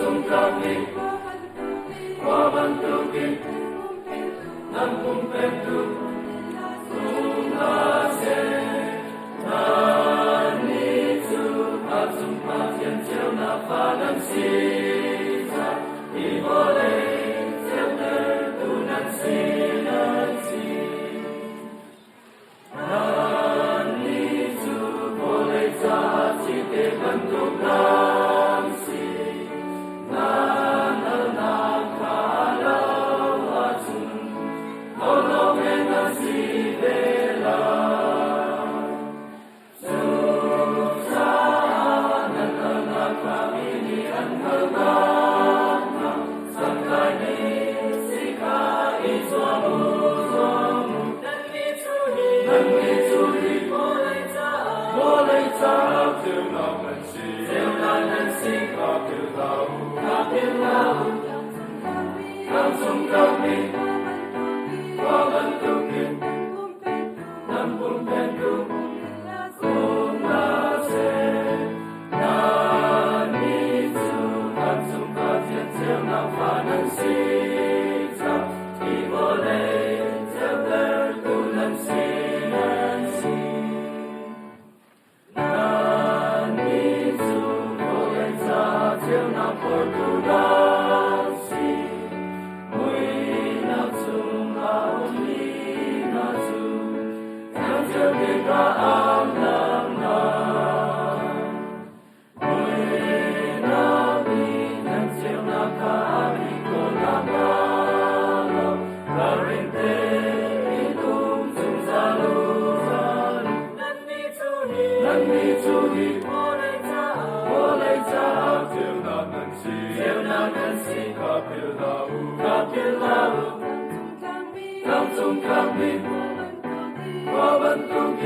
langsung kami wabantukin ng kumpento kumase nandito at sumpatyan siya na panagsisa iboleh siya tertunan sinansi nandito boleh saat sike bentuk nangsi langsung kami wabantukin ng kumpento kumase nandito at sumpatyan siya na panagsisa iboleh siya tertunan sinansi nandito boleh saat siya na pordunasi ang naman Muli namin ang siyang nakaari ko lamang Karinte itong sumsalusan Nandito'y boleh taak Siyaw na nansi kapilau Langsung kami wabantukin